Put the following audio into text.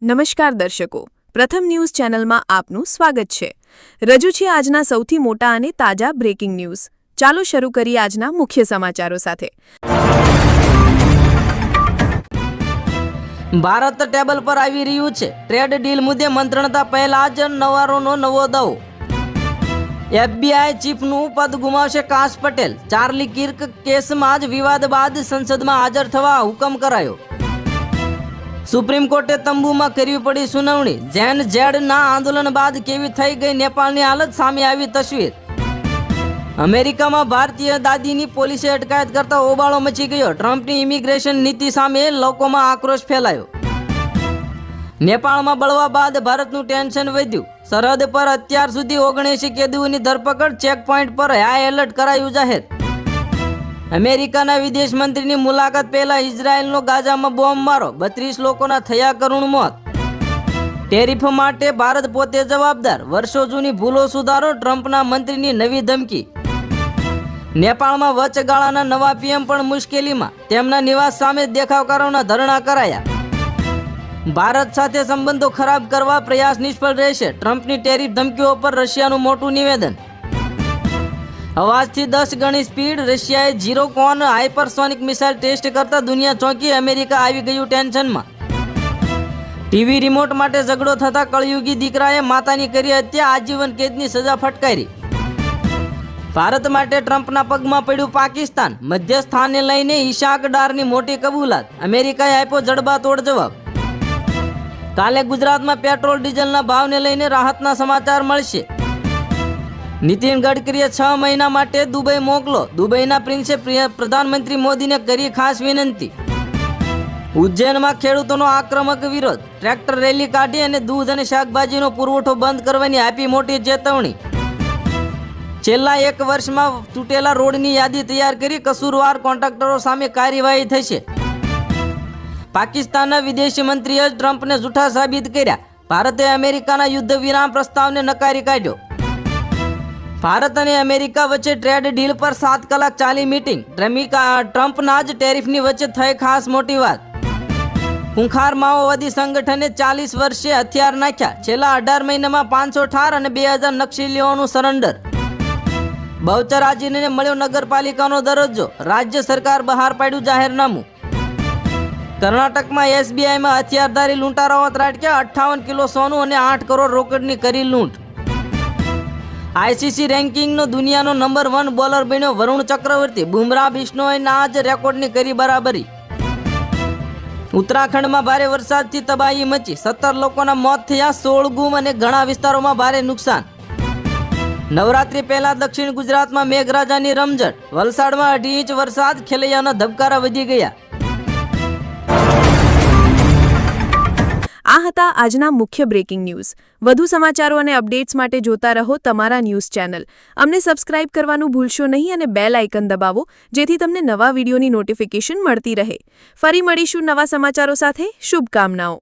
નમસ્કાર દર્શકો, પ્રથમ ન્યૂઝ ચેનલમાં આપનું સ્વાગત છે। રજૂ છે આજના સૌથી મોટા અને તાજા બ્રેકિંગ ન્યૂઝ। ચાલો શરૂ કરીએ આજના મુખ્ય સમાચારો સાથે। ભારત ટેબલ પર આવી રહ્યું છે। ટ્રેડ ડીલ મુદ્દે મંત્રણા પહેલા જ નવારોનો નવો દાવો। FBI ચીફનું પદ ગુમાવશે કાશ પટેલ। ચાર્લી કિર્ક કેસમાં જ વિવાદ બાદ સંસદમાં હાજર થવા હુકમ કરાયો। સુપ્રીમ કોર્ટે તંબુમાં કરવી પડી સુનાવણી। જેન ઝેડના આંદોલન બાદ કેવી થઈ ગઈ નેપાળની હાલત, સામે આવી તસવીર। અમેરિકામાં ભારતીય દાદીની પોલીસે અટકાયત કરતા હોબાળો મચી ગયો। ટ્રમ્પની ઇમિગ્રેશન નીતિ સામે લોકોમાં આક્રોશ ફેલાયો। નેપાળમાં બળવા બાદ ભારતનું ટેન્શન વધ્યું। સરહદ પર અત્યાર સુધી 79 કેદીઓની ધરપકડ। ચેકપોઇન્ટ પર હાઈ એલર્ટ કરાયું જાહેર। અમેરિકાના વિદેશ મંત્રીની મુલાકાત પહેલા ઇઝરાયેલનો ગાઝામાં બોમ્બ મારો, 32 લોકોના થયા કરુણ મોત। ટેરિફ માટે ભારત પોતે જવાબદાર, વર્ષો જૂની ભૂલો સુધારો, ટ્રમ્પના મંત્રીની નવી ધમકી। નેપાળમાં વચગાળાના નવા પીએમ પણ મુશ્કેલીમાં, તેમના નિવાસ સામે દેખાવકારોના ધરણા કરાયા। ભારત સાથે સંબંધો ખરાબ કરવા પ્રયાસ નિષ્ફળ રહેશે, ટ્રમ્પની ટેરિફ ધમકીઓ પર રશિયાનું મોટું નિવેદન। અવાજથી 10 ગણી સ્પીડ, રશિયાએ ઝીરોકોન હાઇપરસોનિક મિસાઇલ ટેસ્ટ કરતા દુનિયા ચોંકી, અમેરિકા આવી ગયું ટેન્શનમાં। ટીવી રિમોટ માટે ઝઘડો થતા કળયુગી દીકરાએ માતાની કરી હત્યા, આજીવન કેદની સજા ફટકારી। ભારત માટે ટ્રમ્પના પગમાં પડ્યું પાકિસ્તાન, મધ્યસ્થાનને લઈને ઈશાક ડારની મોટી કબૂલાત, અમેરિકાએ આપ્યો જડબાતોડ જવાબ। કાલે ગુજરાતમાં પેટ્રોલ ડીઝલના ભાવને લઈને રાહતના સમાચાર મળશે। નીતિન ગડકરીએ 6 મહિના માટે દુબઈ મોકલો, દુબઈના પ્રિન્સે પ્રધાનમંત્રી મોદીને કરી ખાસ વિનંતી। ઉજ્જૈનમાં ખેડૂતોનો આક્રમક વિરોધ, ટ્રેક્ટર રેલી કાઢી અને દૂધ અને શાકભાજીનો પુરવઠો બંધ કરવાની આપી મોટી ચેતવણી। છેલ્લા 1 વર્ષમાં તૂટેલા રોડની યાદી તૈયાર કરી, કસૂરવાર કોન્ટ્રાક્ટરો સામે કાર્યવાહી થશે। પાકિસ્તાનના વિદેશી મંત્રીએ ટ્રમ્પને જૂઠા સાબિત કર્યા, ભારતે અમેરિકાના યુદ્ધ વિરામ પ્રસ્તાવને નકારી કાઢ્યો। ભારત અને અમેરિકા વચ્ચે ટ્રેડ ડીલ પર 7 કલાક ચાલી મીટિંગ, ટ્રમ્પના જ ટેરિફની વચ્ચે થઈ ખાસ મોટી વાત। ખૂંખાર માઓવાદી સંગઠને 40 વર્ષે હથિયાર નાખ્યા, છેલ્લા 18 મહિનામાં 500 ઠાર અને 2000 નક્સલીઓનું સરેન્ડર। બહુચરાજીને મળ્યો નગરપાલિકાનો દરજ્જો, રાજ્ય સરકાર બહાર પાડ્યું જાહેરનામું। કર્ણાટકમાં SBIમાં હથિયારધારી લૂંટારાઓ ત્રાટક્યા, 58 કિલો સોનું અને 8 કરોડ રોકડની કરી લૂંટ। ICC રેન્કિંગનો દુનિયાનો નંબર 1 બોલર બન્યો વરુણ ચક્રવર્તી, બુમરાહ બિશ્નોઈના જ રેકોર્ડની કરી બરાબરી। ઉત્તરાખંડમાં ભારે વરસાદથી તબાહી મચી, 17 લોકોના મોત થયા, 16 ગુમ અને ઘણા વિસ્તારોમાં ભારે નુકસાન। નવરાત્રી પહેલા દક્ષિણ ગુજરાતમાં મેઘરાજાની રમઝટ, વલસાડમાં 2.5 ઇંચ વરસાદ, ખેલૈયાના ધબકારા વધી ગયા। આ હતા આજના મુખ્ય બ્રેકિંગ ન્યૂઝ। વધુ સમાચારો અને અપડેટ્સ માટે જોતા રહો તમારા ન્યૂઝ ચેનલ। અમને સબસ્ક્રાઇબ કરવાનું ભૂલશો નહીં અને બેલ આઇકન દબાવો, જેથી તમને નવા વિડીયોની નોટિફિકેશન મળતી રહે। ફરી મળીશું નવા સમાચારો સાથે। શુભકામનાઓ।